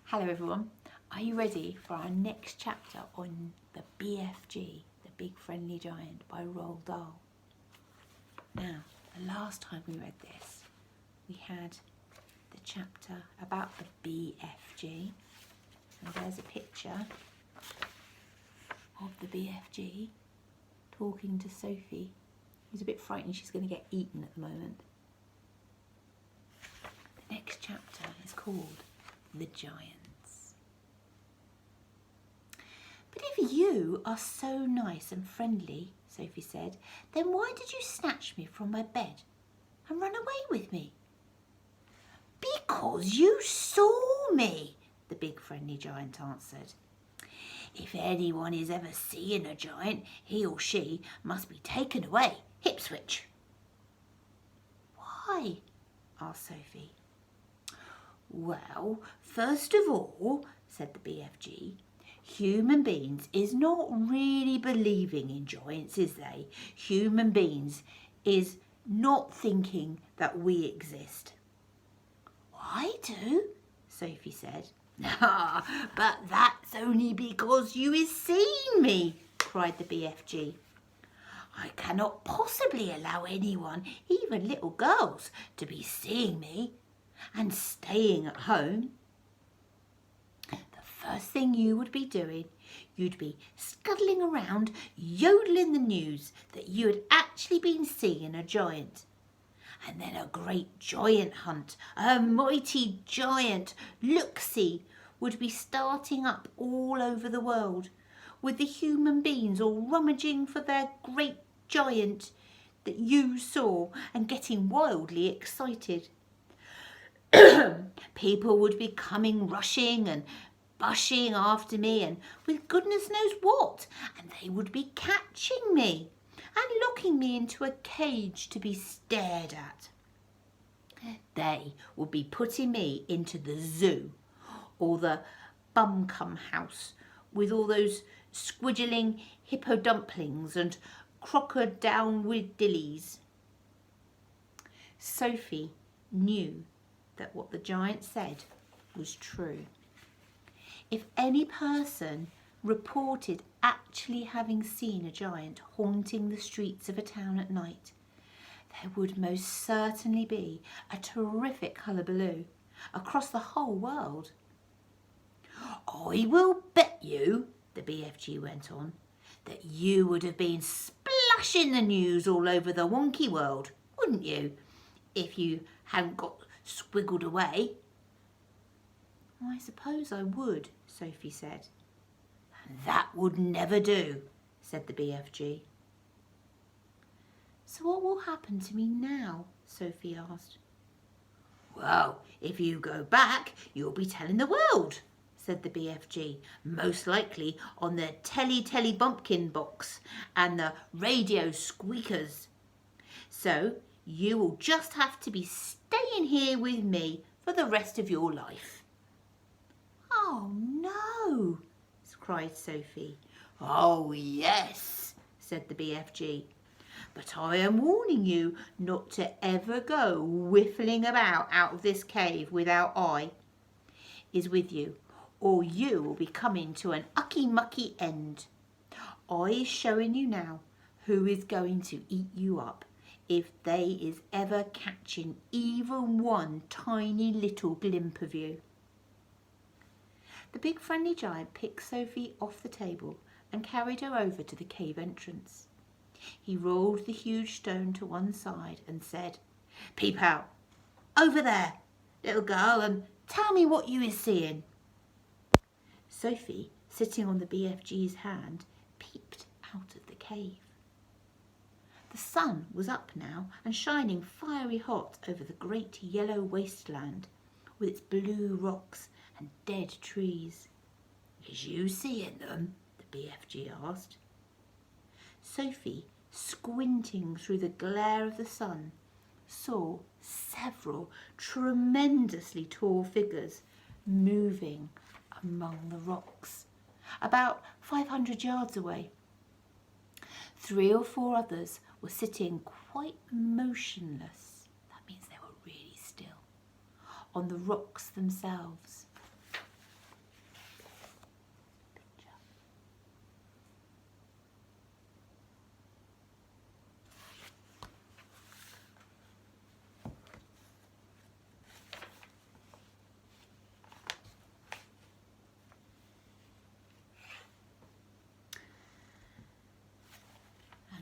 Hello everyone, are you ready for our next chapter on the BFG, the Big Friendly Giant by Roald Dahl? Now, the last time we read this, we had the chapter about the BFG, and there's a picture of the BFG talking to Sophie, who's a bit frightened she's going to get eaten at the moment. The next chapter is called The Giants. But if you are so nice and friendly, Sophie said, then why did you snatch me from my bed and run away with me? Because you saw me, the Big Friendly Giant answered. If anyone is ever seeing a giant, he or she must be taken away, hip switch. Why? asked Sophie. Well, first of all, said the BFG, human beings is not really believing in giants, is they? Human beings is not thinking that we exist. I do, Sophie said. Ah, but that's only because you is seeing me, cried the BFG. I cannot possibly allow anyone, even little girls, to be seeing me and staying at home. The first thing you would be doing, you'd be scuttling around, yodeling the news that you had actually been seeing a giant. And then a great giant hunt, a mighty giant, look-see, would be starting up all over the world, with the human beings all rummaging for their great giant that you saw and getting wildly excited. People would be coming rushing and bushing after me and with goodness knows what, and they would be catching me and locking me into a cage to be stared at. They would be putting me into the zoo or the bum-cum house with all those squidgling hippo dumplings and crocodile-with-dillies. Sophie knew that what the giant said was true. If any person reported actually having seen a giant haunting the streets of a town at night, there would most certainly be a terrific hullabaloo across the whole world. I will bet you, the BFG went on, that you would have been splashing the news all over the wonky world, wouldn't you, if you hadn't got squiggled away? I suppose I would, Sophie said. That would never do, said the BFG. So what will happen to me now? Sophie asked. Well, if you go back, you'll be telling the world, said the BFG, most likely on the telly bumpkin box and the radio squeakers. So you will just have to be staying here with me for the rest of your life. Oh no, cried Sophie. Oh yes, said the BFG. But I am warning you not to ever go whiffling about out of this cave without I is with you, or you will be coming to an ucky-mucky end. I is showing you now who is going to eat you up if they is ever catching even one tiny little glimp of you. The Big Friendly Giant picked Sophie off the table and carried her over to the cave entrance. He rolled the huge stone to one side and said, Peep out, over there, little girl, and tell me what you is seeing. Sophie, sitting on the BFG's hand, peeped out of the cave. The sun was up now and shining fiery hot over the great yellow wasteland with its blue rocks and dead trees. Is you seeing them? The BFG asked. Sophie, squinting through the glare of the sun, saw several tremendously tall figures moving among the rocks, about 500 yards away. 3 or 4 others were sitting quite motionless, that means they were really still, on the rocks themselves.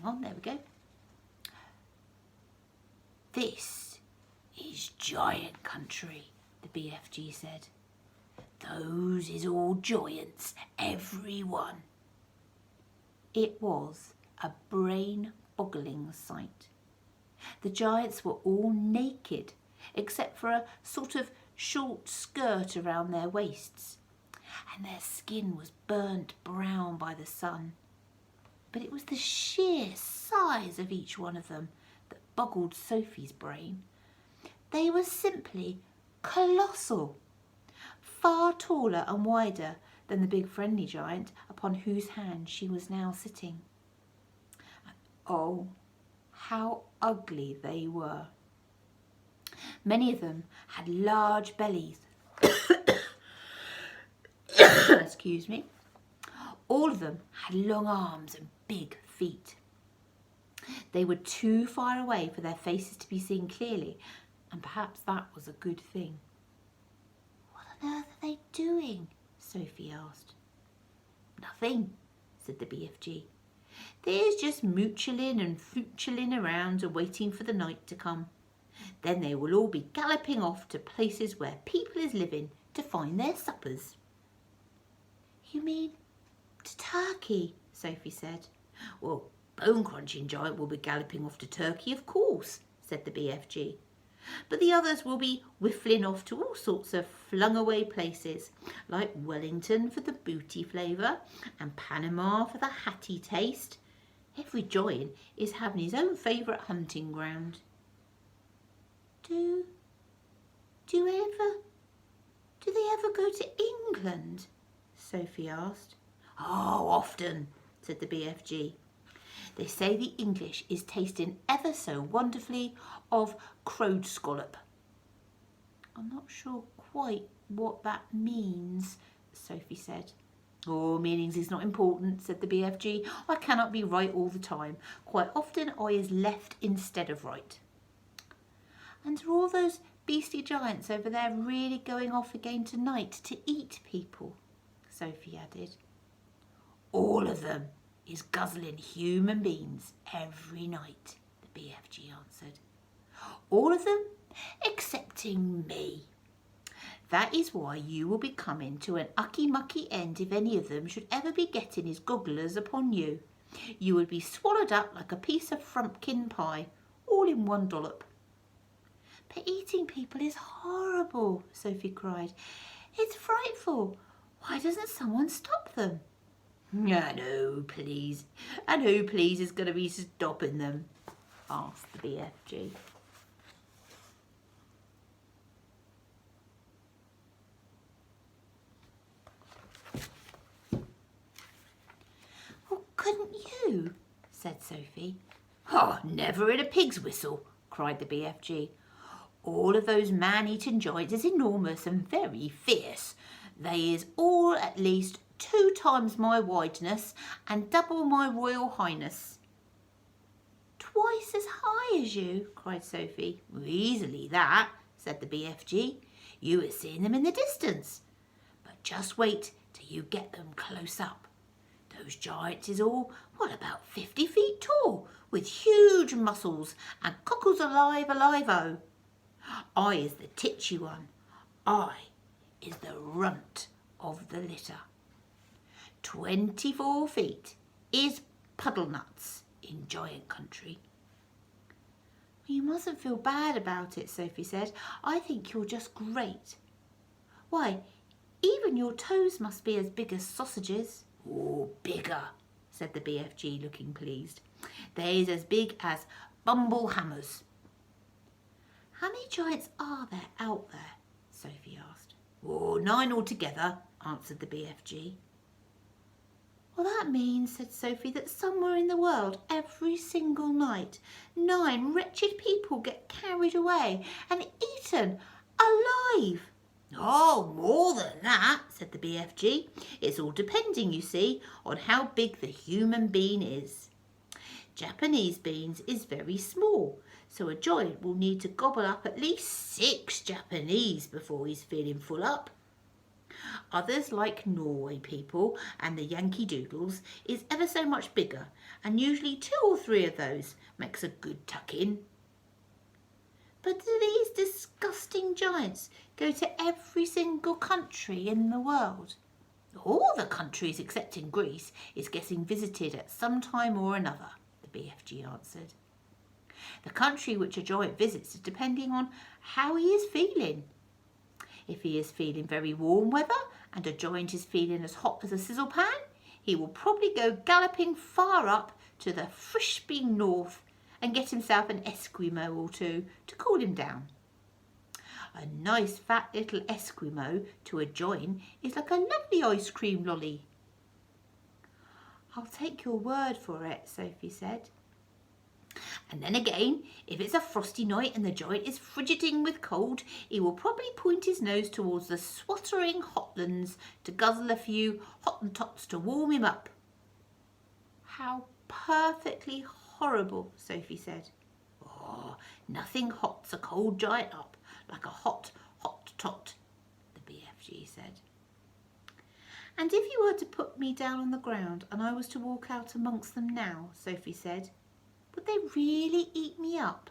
hang on, there we go. This is giant country, the BFG said. Those is all giants, every one. It was a brain-boggling sight. The giants were all naked, except for a sort of short skirt around their waists, and their skin was burnt brown by the sun. But it was the sheer size of each one of them that boggled Sophie's brain. They were simply colossal, far taller and wider than the big friendly giant upon whose hand she was now sitting. Oh, how ugly they were. Many of them had large bellies. Excuse me. All of them had long arms and big feet. They were too far away for their faces to be seen clearly, and perhaps that was a good thing. What on earth are they doing? Sophie asked. Nothing, said the BFG. They're just moochling and foochling around and waiting for the night to come. Then they will all be galloping off to places where people is living to find their suppers. You mean to Turkey? Sophie said. Well, Bone Crunching Giant will be galloping off to Turkey, of course, said the BFG. But the others will be whiffling off to all sorts of flung-away places, like Wellington for the booty flavour and Panama for the hatty taste. Every giant is having his own favourite hunting ground. Do they ever go to England? Sophie asked. Oh, often, said the BFG. They say the English is tasting ever so wonderfully of crowed scallop. I'm not sure quite what that means, Sophie said. Oh, meanings is not important, said the BFG. I cannot be right all the time. Quite often I is left instead of right. And are all those beastly giants over there really going off again tonight to eat people? Sophie added. All of them is guzzling human beings every night, the BFG answered. All of them excepting me. That is why you will be coming to an ucky-mucky end if any of them should ever be getting his gogglers upon you. You would be swallowed up like a piece of frumpkin pie, all in one dollop. But eating people is horrible, Sophie cried. It's frightful. Why doesn't someone stop them? And who, please is going to be stopping them? Asked the BFG. Well, couldn't you? Said Sophie. Oh, never in a pig's whistle, cried the BFG. All of those man-eating giants is enormous and very fierce. They is all at least 2 times my wideness and double my royal highness. Twice as high as you, cried Sophie. Easily that, said the BFG. You are seeing them in the distance. But just wait till you get them close up. Those giants is all, about 50 feet tall, with huge muscles and cockles alive-o. I is the titchy one. I is the runt of the litter. 24 feet is puddle nuts in giant country. You mustn't feel bad about it, Sophie said. I think you're just great. Why, even your toes must be as big as sausages. Oh, bigger, said the BFG, looking pleased. They's as big as bumble hammers. How many giants are there out there? Sophie asked. Oh, 9 altogether, answered the BFG. Well, that means, said Sophie, that somewhere in the world, every single night, 9 wretched people get carried away and eaten alive. Oh, more than that, said the BFG. It's all depending, you see, on how big the human being is. Japanese beans is very small, so a giant will need to gobble up at least 6 Japanese before he's feeling full up. Others, like Norway people and the Yankee Doodles, is ever so much bigger, and usually 2 or 3 of those makes a good tuck-in. But do these disgusting giants go to every single country in the world? All the countries excepting Greece is getting visited at some time or another, the BFG answered. The country which a giant visits is depending on how he is feeling. If he is feeling very warm weather and a giant is feeling as hot as a sizzle pan, he will probably go galloping far up to the Frischbein north and get himself an Eskimo or 2 to cool him down. A nice fat little Eskimo to a giant is like a lovely ice cream lolly. I'll take your word for it, Sophie said. And then again, if it's a frosty night and the giant is frigiding with cold, he will probably point his nose towards the swattering hotlands to guzzle a few Hottentots to warm him up. How perfectly horrible, Sophie said. Oh, nothing hots a cold giant up like a hot tot, the BFG said. And if you were to put me down on the ground and I was to walk out amongst them now, Sophie said, would they really eat me up?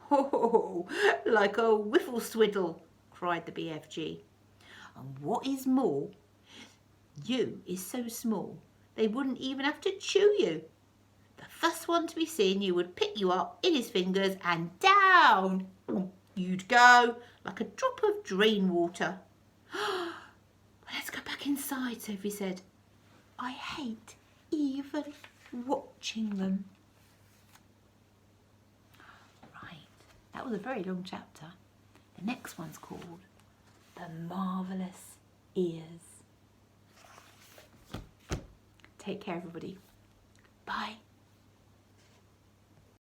Oh, like a whiffle swiddle, cried the BFG. And what is more, you is so small they wouldn't even have to chew you. The first one to be seen you would pick you up in his fingers and down you'd go like a drop of drain water. Let's go back inside, Sophie said. I hate even watching them. That was a very long chapter. The next one's called The Marvellous Ears. Take care, everybody. Bye.